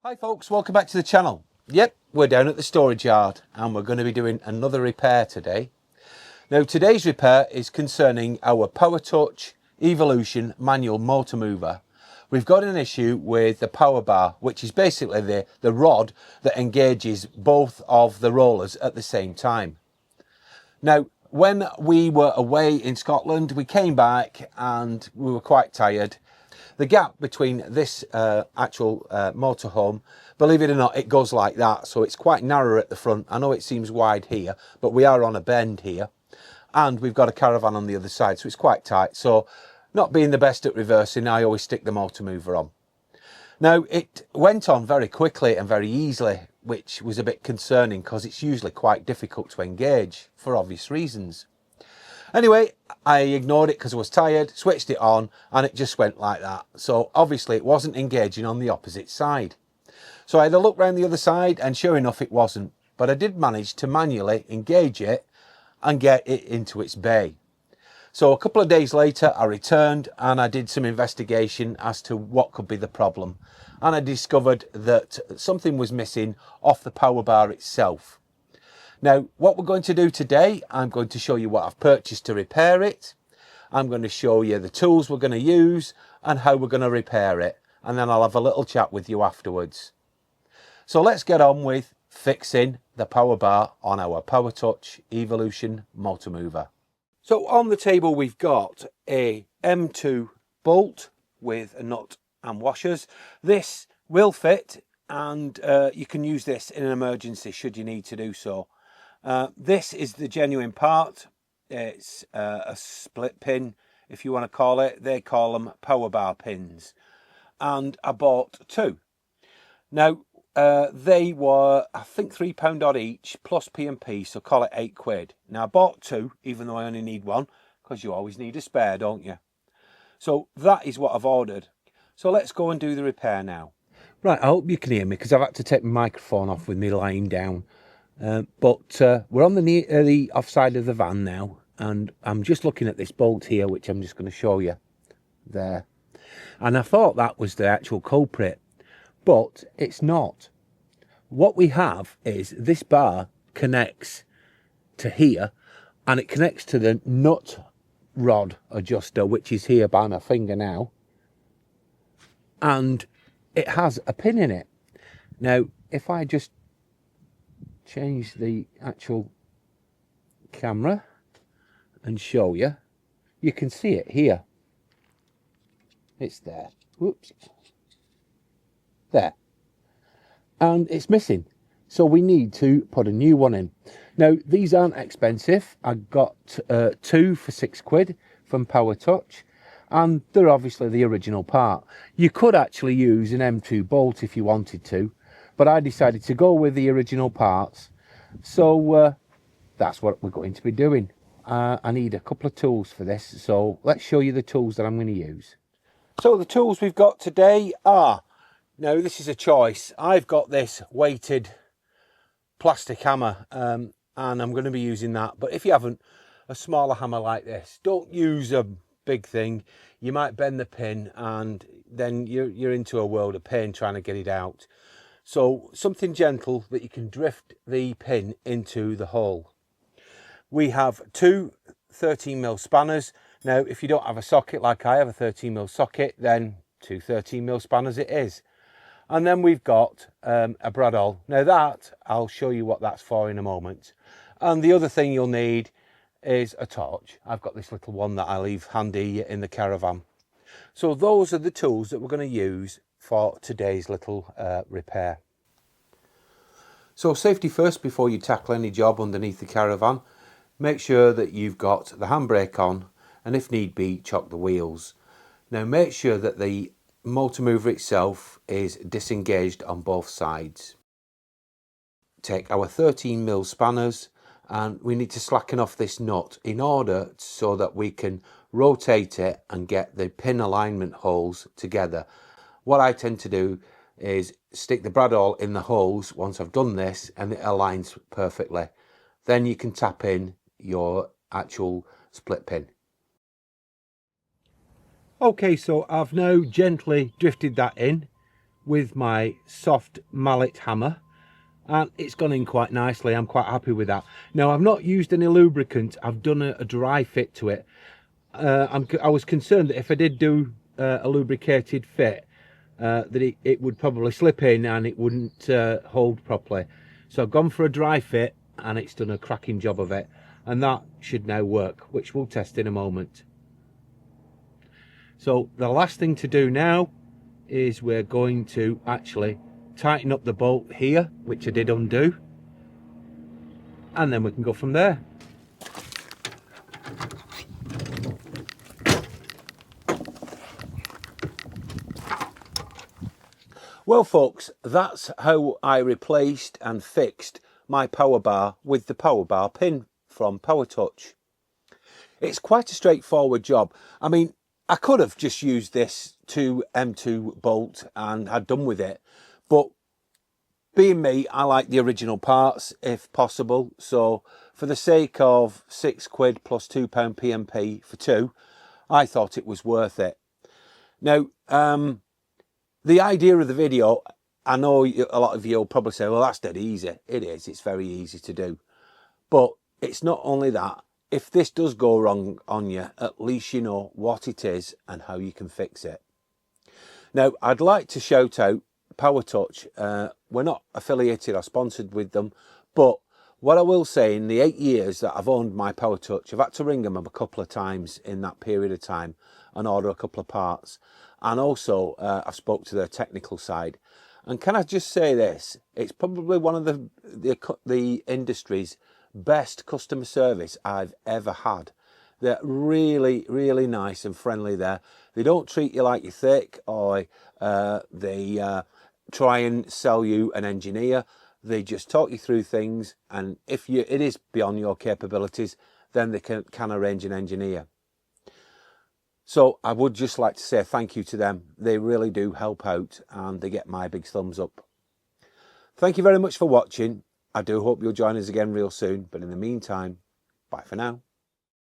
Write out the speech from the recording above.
Hi folks, welcome back to the channel. Yep, we're down at the storage yard and we're going to be doing another repair today. Now today's repair is concerning our Powrtouch Evolution manual motor mover. We've got an issue with the power bar, which is basically the rod that engages both of the rollers at the same time. Now when we were away in Scotland, we came back and we were quite tired. The gap between this actual motorhome, believe it or not, it goes like that, so it's quite narrow at the front. I know it seems wide here, but we are on a bend here, and we've got a Caravan on the other side, so it's quite tight. So not being the best at reversing, I always stick the motor mover on. Now it went on very quickly and very easily, which was a bit concerning because it's usually quite difficult to engage for obvious reasons. Anyway, I ignored it because I was tired, switched it on, and it just went like that. So obviously it wasn't engaging on the opposite side. So I had a look round the other side and sure enough it wasn't. But I did manage to manually engage it and get it into its bay. So a couple of days later I returned and I did some investigation as to what could be the problem. And I discovered that something was missing off the power bar itself. Now, what we're going to do today, I'm going to show you what I've purchased to repair it. I'm going to show you the tools we're going to use and how we're going to repair it. And then I'll have a little chat with you afterwards. So let's get on with fixing the power bar on our Powrtouch Evolution motor mover. So on the table we've got a M2 bolt with a nut and washers. This will fit and you can use this in an emergency should you need to do so. This is the genuine part. It's a split pin, if you want to call it. They call them power bar pins. And I bought two. Now, they were, I think, £3 odd each, plus P&P, so call it £8. Now, I bought two, even though I only need one, because you always need a spare, don't you? So that is what I've ordered. So let's go and do the repair now. Right, I hope you can hear me, because I've had to take my microphone off with me lying down. But we're on the offside of the van now, and I'm just looking at this bolt here, which I'm just going to show you there. And I thought that was the actual culprit, but it's not. What we have is this bar connects to here, and it connects to the nut rod adjuster, which is here by my finger now, and it has a pin in it. Now, if I just change the actual camera and show you, you can see it here. It's there. Whoops. There. And it's missing. So we need to put a new one in. Now, these aren't expensive. I got two for £6 from Powrtouch, and they're obviously the original part. You could actually use an M2 bolt if you wanted to, but I decided to go with the original parts. So that's what we're going to be doing. I need a couple of tools for this, so let's show you the tools that I'm going to use. So the tools we've got today are, now this is a choice. I've got this weighted plastic hammer, and I'm going to be using that. But if you haven't, a smaller hammer like this, don't use a big thing. You might bend the pin and then you're into a world of pain trying to get it out. So something gentle that you can drift the pin into the hole. We have two 13mm spanners. Now, if you don't have a socket like I have, a 13mm socket, then two 13mm spanners it is. And then we've got a bradawl. Now that, I'll show you what that's for in a moment. And the other thing you'll need is a torch. I've got this little one that I leave handy in the Caravan. So those are the tools that we're going to use for today's little repair. So safety first before you tackle any job underneath the Caravan. Make sure that you've got the handbrake on, and if need be, chock the wheels. Now make sure that the motor mover itself is disengaged on both sides. Take our 13mm spanners and we need to slacken off this nut in order so that we can rotate it and get the pin alignment holes together. What I tend to do is stick the bradawl in the holes once I've done this and it aligns perfectly. Then you can tap in your actual split pin. Okay, so I've now gently drifted that in with my soft mallet hammer, and it's gone in quite nicely. I'm quite happy with that. Now, I've not used any lubricant. I've done a dry fit to it. I was concerned that if I did do a lubricated fit, that it would probably slip in and it wouldn't hold properly. So I've gone for a dry fit, and it's done a cracking job of it, and that should now work, which we'll test in a moment. So the last thing to do now is we're going to actually tighten up the bolt here, which I did undo, and then we can go from there. Well folks, that's how I replaced and fixed my power bar with the power bar pin from Powrtouch. It's quite a straightforward job. I mean, I could have just used this 2M2 bolt and had done with it, but being me, I like the original parts if possible. So for the sake of £6 plus £2 PMP for two, I thought it was worth it. Now, the idea of the video, I know a lot of you will probably say, well, that's dead easy. It is, it's very easy to do. But it's not only that. If this does go wrong on you, at least you know what it is and how you can fix it. Now, I'd like to shout out Powrtouch. We're not affiliated or sponsored with them, but what I will say, in the 8 years that I've owned my Powrtouch, I've had to ring them a couple of times in that period of time and order a couple of parts. And also, I've spoke to their technical side. And can I just say this? It's probably one of the industry's best customer service I've ever had. They're really, really nice and friendly there. They don't treat you like you're thick, or they try and sell you an engineer. They just talk you through things, and if it is beyond your capabilities, then they can arrange an engineer. So I would just like to say thank you to them. They really do help out, and they get my big thumbs up. Thank you very much for watching. I do hope you'll join us again real soon, but in the meantime, bye for now.